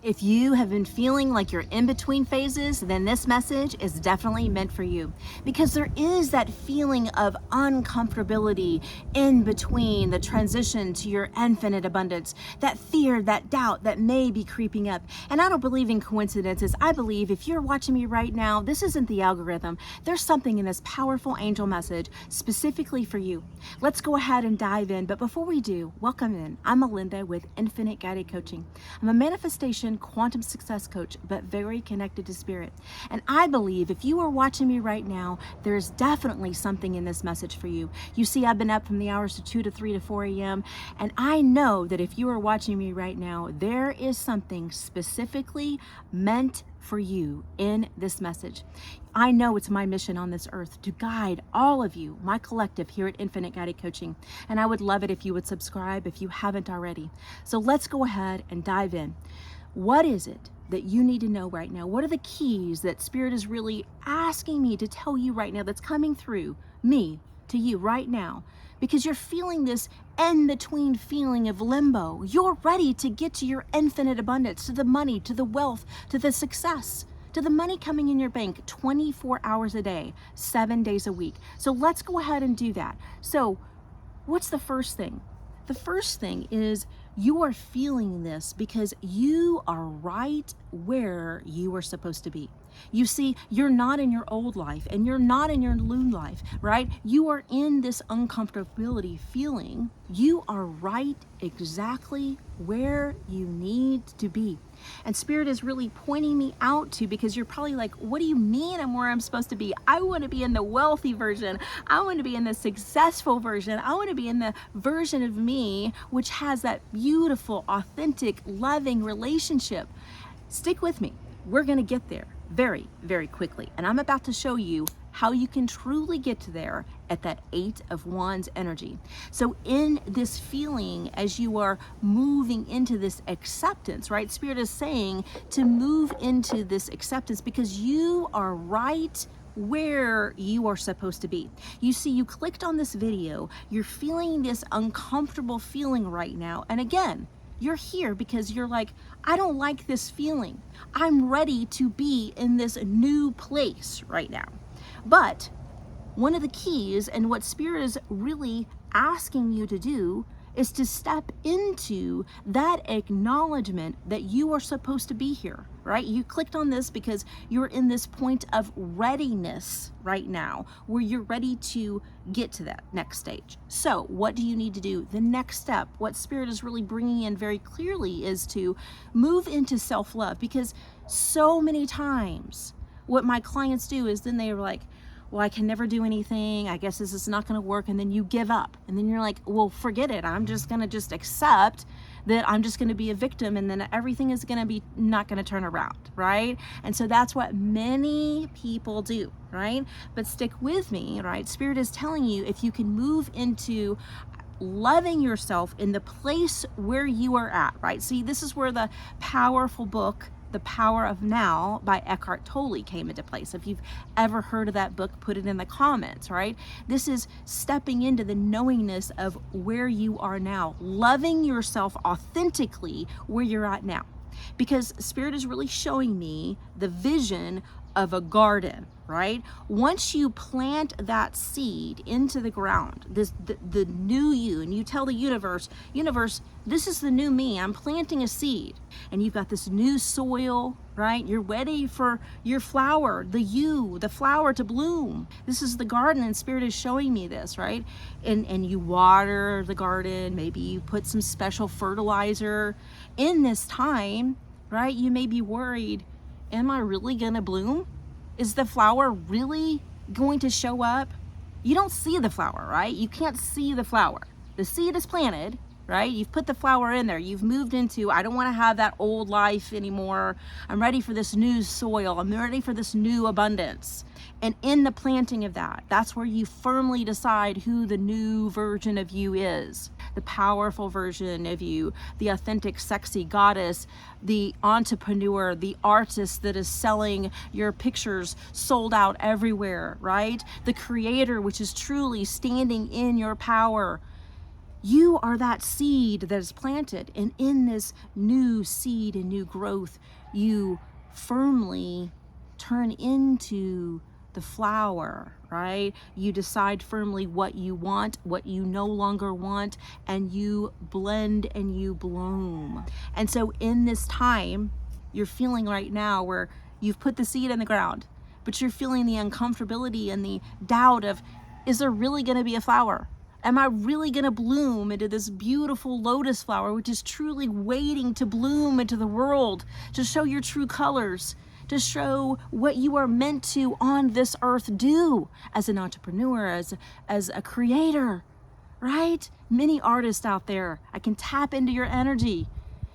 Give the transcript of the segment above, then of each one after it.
If you have been feeling like you're in between phases, then this message is definitely meant for you, because there is that feeling of uncomfortability in between the transition to your infinite abundance, that fear, that doubt that may be creeping up. And I don't believe in coincidences. I believe if you're watching me right now, this isn't the algorithm. There's something in this powerful angel message specifically for you. Let's go ahead and dive in. But before we do, welcome in. I'm Melinda with Infinite Guided Coaching. I'm a manifestation quantum success coach, but very connected to spirit. And I believe if you are watching me right now, there's definitely something in this message for you. You see, I've been up from the hours of 2 to 3 to 4 a.m. And I know that if you are watching me right now, there is something specifically meant for you in this message. I know it's my mission on this earth to guide all of you, my collective here at Infinite Guided Coaching. And I would love it if you would subscribe if you haven't already. So let's go ahead and dive in. What is it that you need to know right now? What are the keys that Spirit is really asking me to tell you right now that's coming through me to you right now? Because you're feeling this in-between feeling of limbo. You're ready to get to your infinite abundance, to the money, to the wealth, to the success, to the money coming in your bank 24 hours a day, 7 days a week. So let's go ahead and do that. So what's the first thing? The first thing is you are feeling this because you are right where you are supposed to be. You see, you're not in your old life and you're not in your new life, right? You are in this uncomfortability feeling. You are right exactly where you need to be. And Spirit is really pointing me out to, because you're probably like, what do you mean I'm where I'm supposed to be? I want to be in the wealthy version. I want to be in the successful version. I want to be in the version of me which has that beautiful, authentic, loving relationship. Stick with me. We're going to get there very, very quickly. And I'm about to show you how you can truly get to there at that 8 of Wands energy. So in this feeling, as you are moving into this acceptance, right? Spirit is saying to move into this acceptance because you are right where you are supposed to be. You see, you clicked on this video, you're feeling this uncomfortable feeling right now. And again, you're here because you're like, I don't like this feeling. I'm ready to be in this new place right now. But one of the keys and what Spirit is really asking you to do is to step into that acknowledgement that you are supposed to be here, right? You clicked on this because you're in this point of readiness right now where you're ready to get to that next stage. So what do you need to do? The next step, what Spirit is really bringing in very clearly, is to move into self-love, because so many times what my clients do is then they're like, well, I can never do anything. I guess this is not going to work. And then you give up. And then you're like, well, forget it. I'm just going to just accept that I'm just going to be a victim. And then everything is going to be not going to turn around, right? And so that's what many people do, right? But stick with me, right? Spirit is telling you, if you can move into loving yourself in the place where you are at, right? See, this is where the powerful book, The Power of Now by Eckhart Tolle came into place. If you've ever heard of that book, put it in the comments, right? This is stepping into the knowingness of where you are now, loving yourself authentically where you're at now. Because Spirit is really showing me the vision of a garden, right? Once you plant that seed into the ground, the new you, and you tell the universe, this is the new me, I'm planting a seed, and you've got this new soil, right? You're ready for your flower, the flower to bloom. This is the garden, and Spirit is showing me this, right? And you water the garden, maybe you put some special fertilizer. In this time, right, you may be worried, am I really gonna bloom? Is the flower really going to show up? You don't see the flower, right? You can't see the flower. The seed is planted, right? You've put the flower in there. You've moved into, I don't want to have that old life anymore. I'm ready for this new soil. I'm ready for this new abundance. And in the planting of that, that's where you firmly decide who the new version of you is. The powerful version of you, the authentic, sexy goddess, the entrepreneur, the artist that is selling your pictures sold out everywhere, right? The creator, which is truly standing in your power. You are that seed that is planted, and in this new seed and new growth, you firmly turn into the flower, right? You decide firmly what you want, what you no longer want, and you blend and you bloom. And so in this time, you're feeling right now where you've put the seed in the ground, but you're feeling the uncomfortability and the doubt of, is there really going to be a flower? Am I really going to bloom into this beautiful lotus flower, which is truly waiting to bloom into the world, to show your true colors, to show what you are meant to on this earth do as an entrepreneur, as a creator, right? Many artists out there, I can tap into your energy.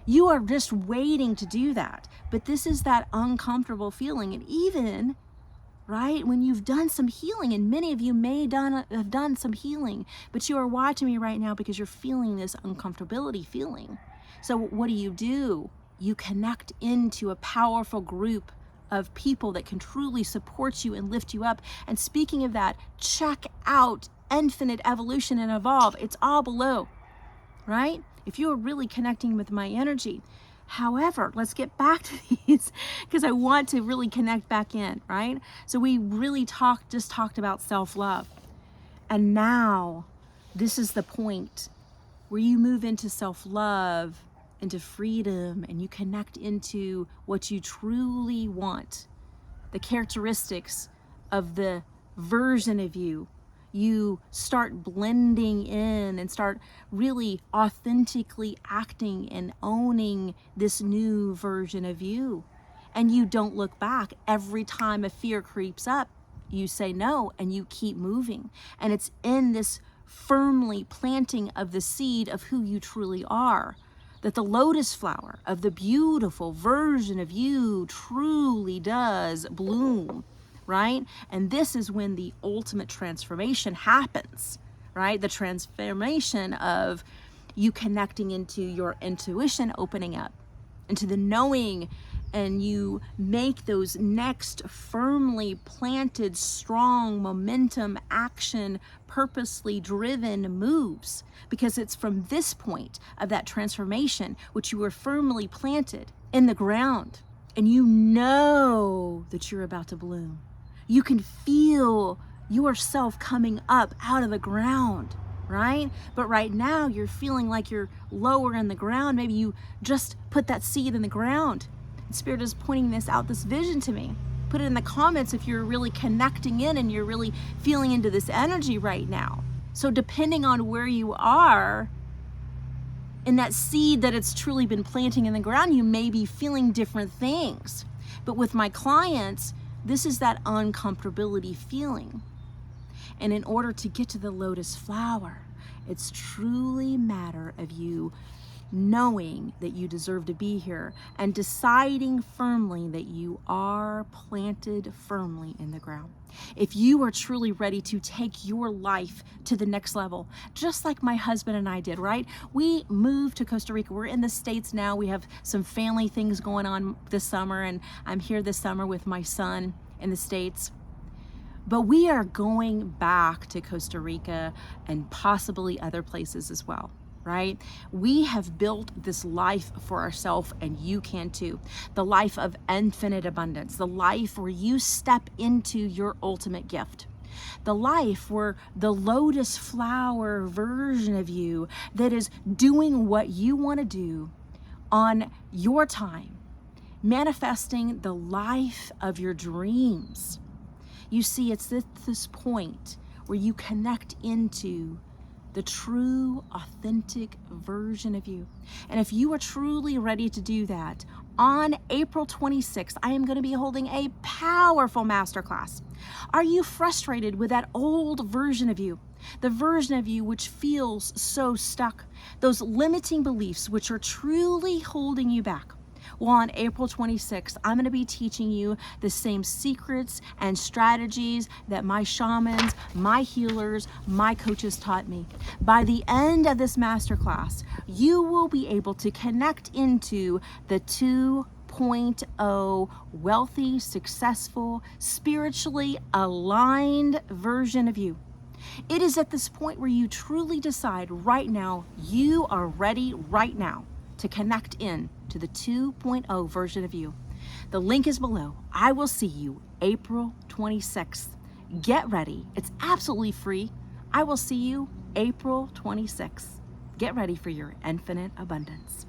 You are just waiting to do that. But this is that uncomfortable feeling. And even, right, when you've done some healing, and many of you may have done some healing, but you are watching me right now because you're feeling this uncomfortability feeling. So what do? You connect into a powerful group of people that can truly support you and lift you up. And speaking of that, check out Infinite Evolution and Evolve. It's all below, right? If you are really connecting with my energy. However, let's get back to these because I want to really connect back in, right? So we really just talked about self-love. And now this is the point where you move into self-love, into freedom, and you connect into what you truly want, the characteristics of the version of you. You start blending in and start really authentically acting and owning this new version of you. And you don't look back. Every time a fear creeps up, you say no and you keep moving. And it's in this firmly planting of the seed of who you truly are that the lotus flower of the beautiful version of you truly does bloom, right? And this is when the ultimate transformation happens, right? The transformation of you connecting into your intuition, opening up into the knowing, and you make those next firmly planted, strong momentum, action, purposely driven moves, because it's from this point of that transformation, which you were firmly planted in the ground, and you know that you're about to bloom. You can feel yourself coming up out of the ground, right? But right now you're feeling like you're lower in the ground. Maybe you just put that seed in the ground. Spirit is pointing this out, this vision to me. Put it in the comments if you're really connecting in and you're really feeling into this energy right now. So depending on where you are in that seed that it's truly been planting in the ground, you may be feeling different things. But with my clients, this is that uncomfortability feeling. And in order to get to the lotus flower, it's truly a matter of you knowing that you deserve to be here and deciding firmly that you are planted firmly in the ground. If you are truly ready to take your life to the next level, just like my husband and I did, right? We moved to Costa Rica. We're in the States now. We have some family things going on this summer, and I'm here this summer with my son in the States. But we are going back to Costa Rica and possibly other places as well, right? We have built this life for ourselves, and you can too. The life of infinite abundance, the life where you step into your ultimate gift. The life where the lotus flower version of you that is doing what you want to do on your time, manifesting the life of your dreams. You see, it's at this point where you connect into the true, authentic version of you. And if you are truly ready to do that, on April 26th, I am going to be holding a powerful masterclass. Are you frustrated with that old version of you? The version of you which feels so stuck, those limiting beliefs which are truly holding you back. Well, on April 26th, I'm going to be teaching you the same secrets and strategies that my shamans, my healers, my coaches taught me. By the end of this masterclass, you will be able to connect into the 2.0 wealthy, successful, spiritually aligned version of you. It is at this point where you truly decide right now, you are ready right now to connect in to the 2.0 version of you. The link is below. I will see you April 26th. Get ready. It's absolutely free. I will see you April 26th. Get ready for your infinite abundance.